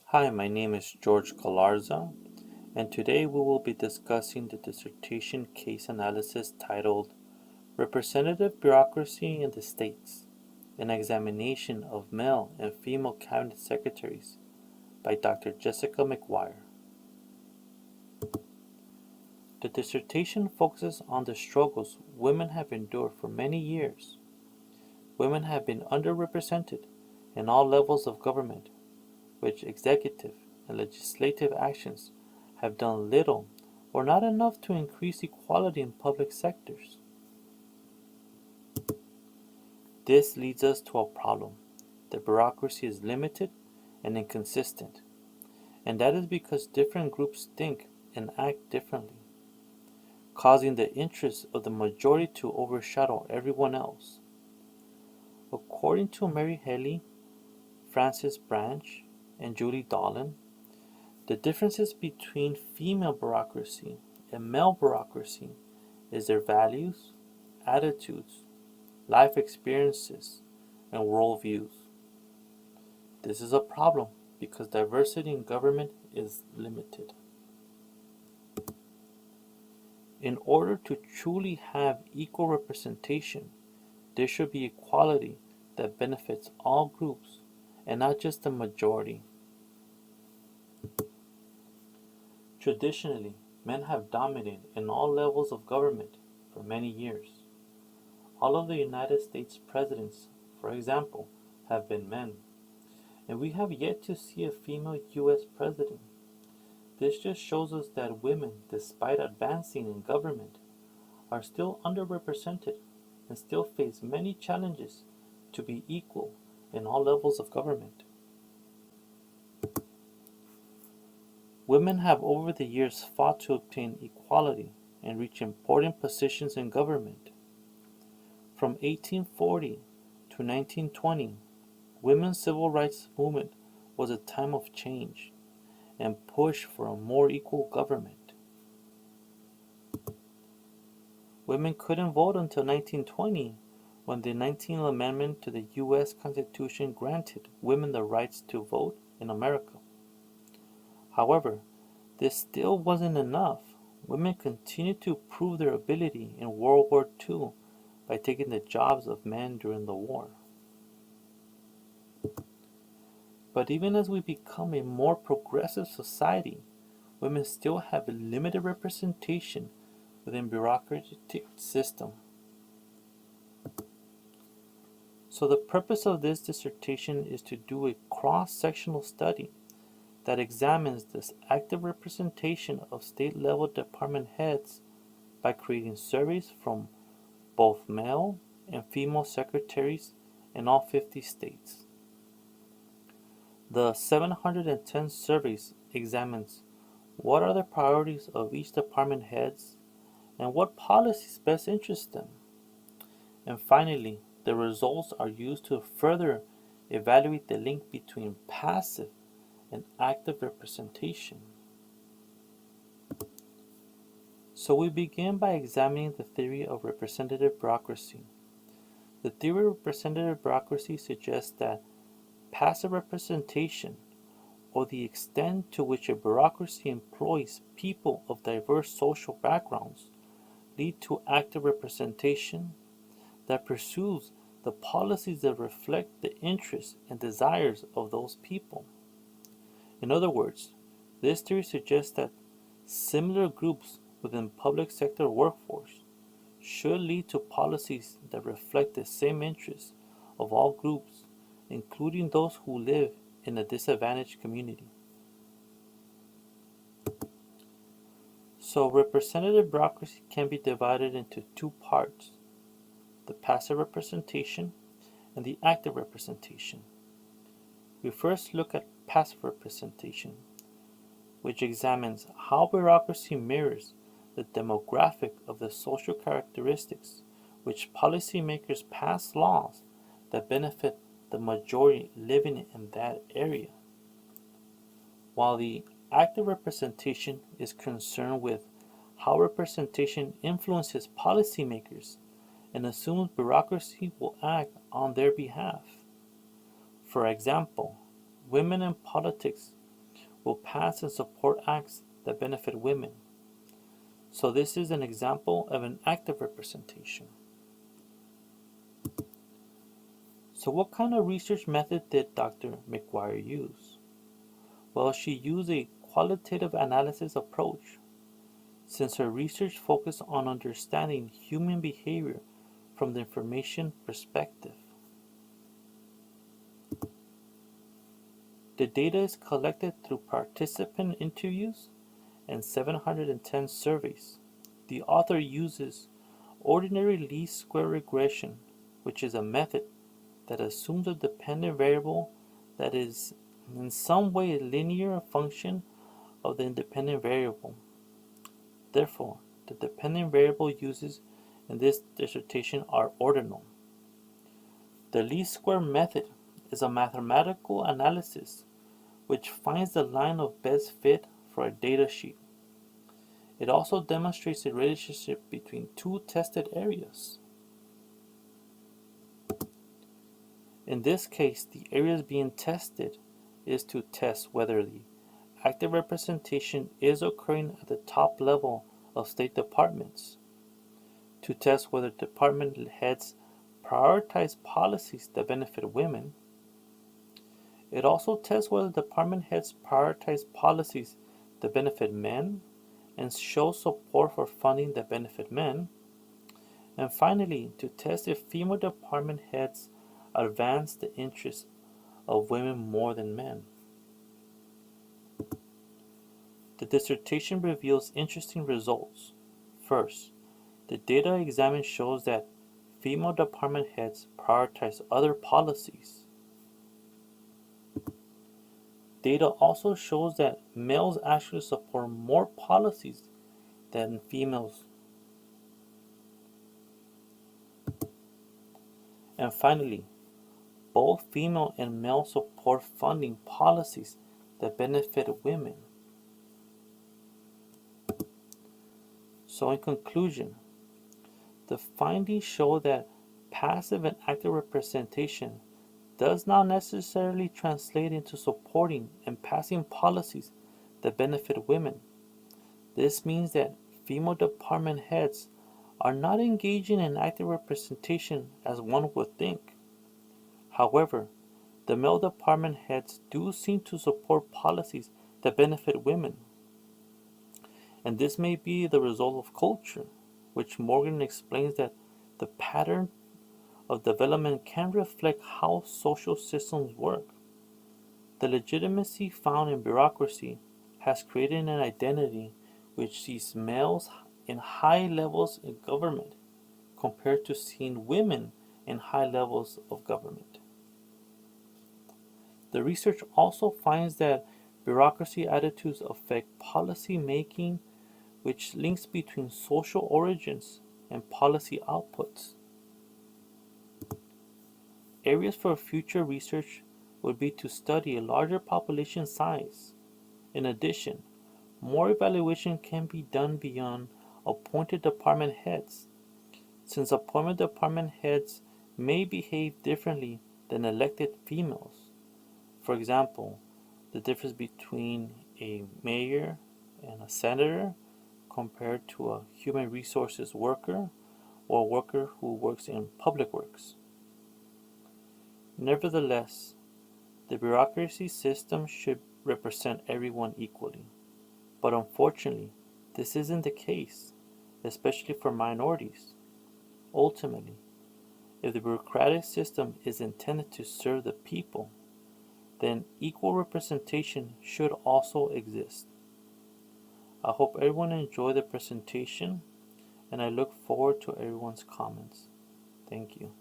Hi, my name is George Galarza, and today we will be discussing the dissertation case analysis titled Representative Bureaucracy in the States, an examination of male and female cabinet secretaries by Dr. Jessica McGuire. The dissertation focuses on the struggles women have endured for many years. Women have been underrepresented in all levels of government, which executive and legislative actions have done little or not enough to increase equality in public sectors. This leads us to a problem. The bureaucracy is limited and inconsistent, and that is because different groups think and act differently, causing the interests of the majority to overshadow everyone else. According to Mary Haley, Francis Branch, and Julie Dolan, the differences between female bureaucracy and male bureaucracy is their values, attitudes, life experiences, and worldviews. This is a problem because diversity in government is limited. In order to truly have equal representation, there should be equality that benefits all groups and not just the majority. Traditionally, men have dominated in all levels of government for many years. All of the United States presidents, for example, have been men, and we have yet to see a female US president. This just shows us that women, despite advancing in government, are still underrepresented and still face many challenges to be equal in all levels of government. Women have over the years fought to obtain equality and reach important positions in government. From 1840 to 1920, women's civil rights movement was a time of change and push for a more equal government. Women couldn't vote until 1920 when the 19th Amendment to the US Constitution granted women the rights to vote in America. However, this still wasn't enough. Women continued to prove their ability in World War II by taking the jobs of men during the war. But even as we become a more progressive society, women still have a limited representation within bureaucratic system. So the purpose of this dissertation is to do a cross-sectional study that examines this active representation of state-level department heads by creating surveys from both male and female secretaries in all 50 states. The 710 surveys examines what are the priorities of each department heads and what policies best interest them. And finally, the results are used to further evaluate the link between passive and active representation. So we begin by examining the theory of representative bureaucracy. The theory of representative bureaucracy suggests that passive representation, or the extent to which a bureaucracy employs people of diverse social backgrounds, lead to active representation that pursues the policies that reflect the interests and desires of those people. In other words, this theory suggests that similar groups within public sector workforce should lead to policies that reflect the same interests of all groups, including those who live in a disadvantaged community. So representative bureaucracy can be divided into two parts: the passive representation and the active representation. We first look at passive representation, which examines how bureaucracy mirrors the demographic of the social characteristics which policymakers pass laws that benefit the majority living in that area, while the active representation is concerned with how representation influences policymakers and assumes bureaucracy will act on their behalf. For example, women in politics will pass and support acts that benefit women. So this is an example of an active representation. So what kind of research method did Dr. McGuire use? Well, she used a qualitative analysis approach, since her research focused on understanding human behavior from the information perspective. The data is collected through participant interviews and 710 surveys. The author uses ordinary least square regression, which is a method that assumes a dependent variable that is in some way a linear function of the independent variable. Therefore, the dependent variable uses in this dissertation are ordinal. The least square method is a mathematical analysis which finds the line of best fit for a data sheet. It also demonstrates a relationship between two tested areas. In this case, the areas being tested is to test whether the active representation is occurring at the top level of state departments, to test whether department heads prioritize policies that benefit women. It also tests whether department heads prioritize policies that benefit men and show support for funding that benefit men. And finally, to test if female department heads advance the interests of women more than men. The dissertation reveals interesting results. First, the data examined shows that female department heads prioritize other policies. Data also shows that males actually support more policies than females. And finally, both female and male support funding policies that benefit women. So in conclusion, the findings show that passive and active representation does not necessarily translate into supporting and passing policies that benefit women. This means that female department heads are not engaging in active representation as one would think. However, the male department heads do seem to support policies that benefit women. And this may be the result of culture, which Morgan explains that the pattern of development can reflect how social systems work. The legitimacy found in bureaucracy has created an identity which sees males in high levels of government compared to seeing women in high levels of government. The research also finds that bureaucracy attitudes affect policy making, which links between social origins and policy outputs. Areas for future research would be to study a larger population size. In addition, more evaluation can be done beyond appointed department heads, since appointed department heads may behave differently than elected females. For example, the difference between a mayor and a senator compared to a human resources worker or a worker who works in public works. Nevertheless, the bureaucracy system should represent everyone equally. But unfortunately, this isn't the case, especially for minorities. Ultimately, if the bureaucratic system is intended to serve the people, then equal representation should also exist. I hope everyone enjoyed the presentation, and I look forward to everyone's comments. Thank you.